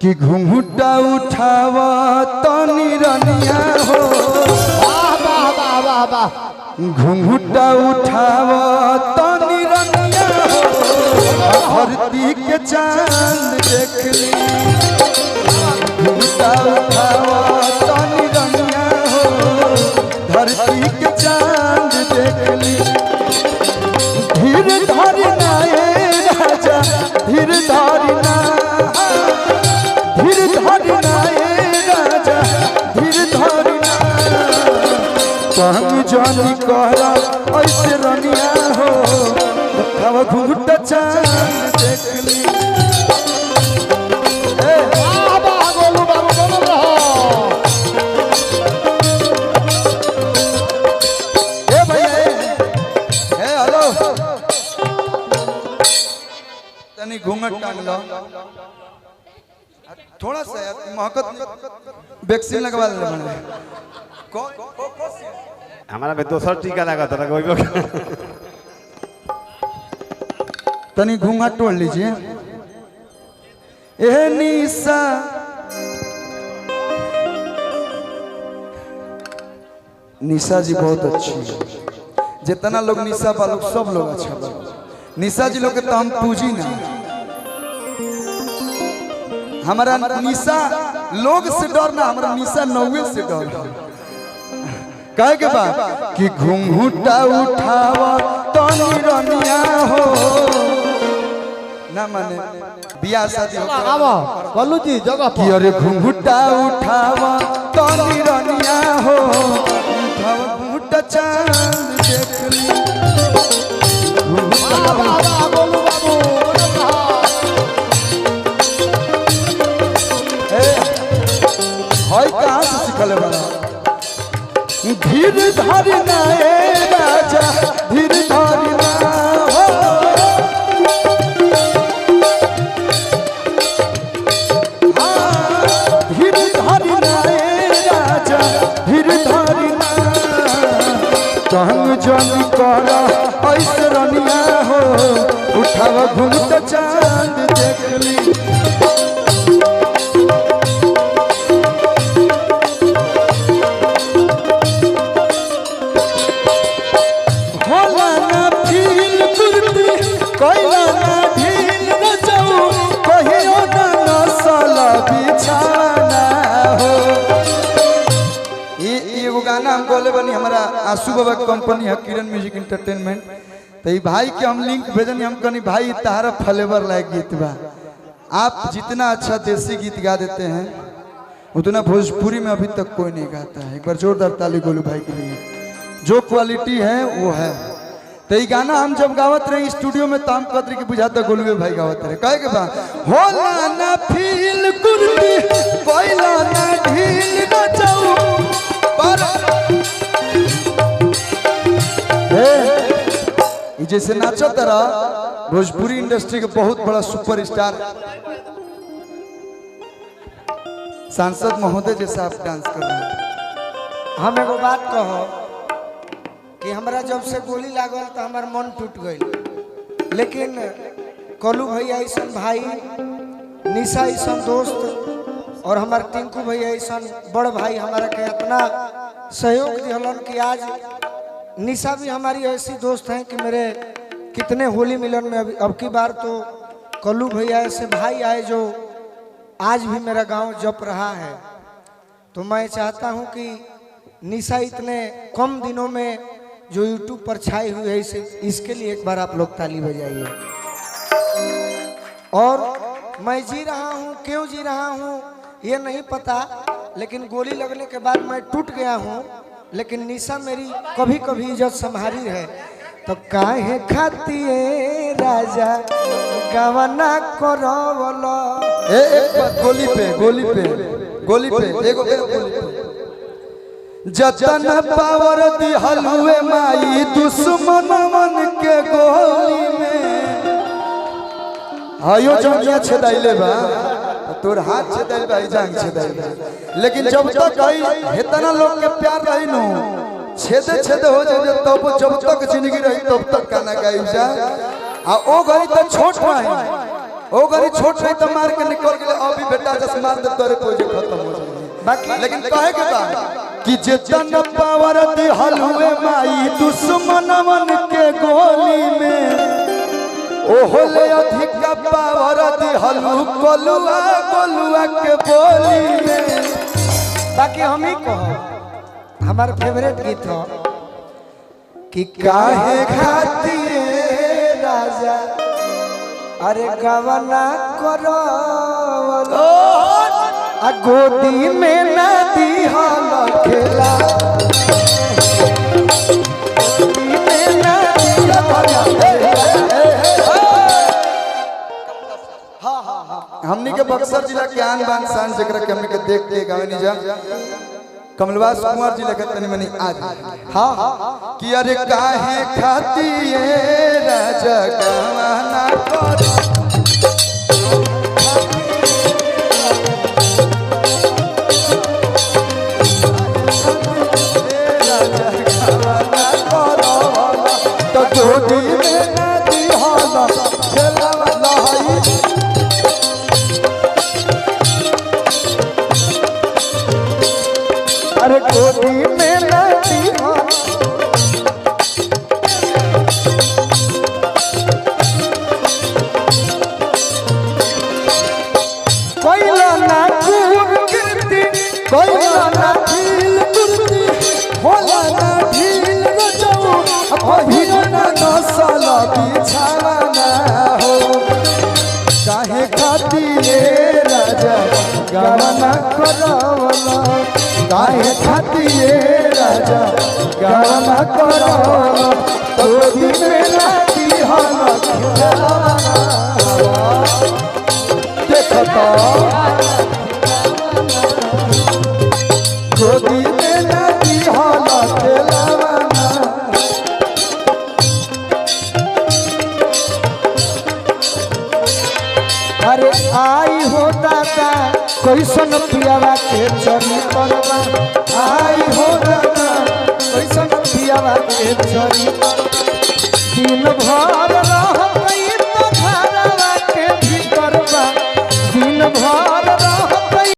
कि घुंघटा उठावा तनी रनिया हो। वाह वाह वाह वाह वाह। घुंघटा उठावा तनी रनिया हो। धरती के चांद देख ली। घुंघटा उठावा तनी रनिया हो। धरती के चांद देख ली। धीर धारी ना ए राजा धीर धारी ना। धीर धारी ना ए राजा धीर धारी ना। कहूँ जानी कहरा ऐसे रनिया हो। अब घुंघटा चांद देख ली। वाह वाह गोलू बाबू बनल रहो। ए भैया ए हेलो तनी घूंघट टांग लो थोड़ा सा यार महकत वैक्सीन लगवा ले बने। हमारा भी दोसर टीका लगा था तनी घूंघट तोड़ लीजिए। ए निशा निशा जी बहुत अच्छी है। जितना लोग निशा वालों सब लोग अच्छा बा। निशा जी लोग के तो हम पूजी ना। हमारा निशा लोग से डर ना हमारा निशा नौवे से डर। कहे के बा कि घुंघटा उठावा तनी रनिया हो। ना माने बियाह शादी हो आवा गोलू जी जगह कि पर। अरे घुंघटा उठावा तनी रनिया हो। उठावा घुंघटा चांद देख ली। वाह वाह वाह गोलू बाबू बनल रहो। हाय कहाँ से सिखले बड़ा। धीर धारी ना ए राजा धीर धारी ना हो। हाँ, धीर धारी ना ए राजा धीर धारी ना। कहूँ जानी कहरा ऐसे रनिया हो। उठावा घुंघटा चांद देख ली। हम बोले बनी हमारा आशु बाबा कंपनी है किरण म्यूजिक एंटरटेनमेंट। तो ये भाई के हम लिंक भेजनी हम कहनी भाई तारा फ्लेवर लायक गीत बा। आप जितना अच्छा देसी गीत गा देते हैं उतना भोजपुरी में अभी तक कोई नहीं गाता है। एक बार जोरदार ताली गोलू भाई के लिए। जो क्वालिटी है वो है। तो ये गाना हम जब गावत रहे स्टूडियो में ताम कदरी के बुझाता गोलू भाई गावत रहे। कहे के बा होला ना फील कुर्ती कोइला ना ढील ना जाऊ पर जैसे नाचो तरह भोजपुरी इंडस्ट्री के बहुत बड़ा सुपरस्टार सांसद महोदय जैसा आप डांस कर रहे हैं। हम एगो बात कहो कि हमरा जब से गोली लागल तो हमार मन टूट गई। लेकिन कलू भैया ऐसा भाई निशा ऐसा दोस्त और हमार टिंकू भैया ऐसा बड़ भाई हमारा के इतना सहयोग दिलन कि आज निशा भी हमारी ऐसी दोस्त हैं कि मेरे कितने होली मिलन में अब की बार तो कलू भैया ऐसे भाई आए जो आज भी मेरा गांव जप रहा है। तो मैं चाहता हूं कि निशा इतने कम दिनों में जो यूट्यूब पर छाई हुई है इसके लिए एक बार आप लोग ताली बजाइए। और मैं जी रहा हूं क्यों जी रहा हूं ये नहीं पता, लेकिन गोली लगने के बाद मैं टूट गया हूं। लेकिन निशा मेरी कभी कभी इज्जत संभाली है। तो काहे खातिए राजा गवना करवला। एक बात गोली पे एगो गोली पे जतन पावर दिहल हुए माई दुश्मन मन के गोली में। आयो जंगिया छेदाइले बा तोर हाथ छेदाइल बा जांग छेदाइल बा। लेकिन जब तक आई इतना लोग के प्यार रही नो छेदे छेदे हो जाए तब जब तक जिंदगी रही तब तक गाना गाई जा। आ ओ घड़ी तो छोट भाई ओ घड़ी छोट रही तो मार के निकल गए। अभी बेटा चार्जस मार दे तोरे प्रोजेक्ट खत्म हो जाए बाकी लेकिन कहे के बा कि जितना पावर दी हलुए माई दुश्मनवन के गोली में ओहोले अधिक पावर दी हलु कोलुआ कोलुआ के बोली में। बाकी हम ही कहो हमार फेवरेट गीत हो कि काहे खातिर राजा अरे गवना करो आ गोदी में नदी हल खेला गोदी में नदी हमनी के बक्सर जिला के आन बान शान जकरा के हमनी के देख के गावे नहीं जा कमलवास कुमार जी लगत तनी मनी आज हाँ कि अरे काहे खातिर राजा गवाना करो तो गोदी में नदी होला खेलावा लहई अरे गोदी में नदी हल कोइला ना खूब गिरती कोइला ना ढील कुर्ती होला ना ढील रजऊ अभिनो ना नसल बिछावा ना हो काहे खातिर राजा गवाना करवला काहे खातिर राजा गवाना करवला गोदी में लागी हल खेलावा देखता गोदी में नदी होला खेलावाना अरे आई हो दादा कैसन पियावा के चरी करवा आई हो दादा कैसन पियावा के चरी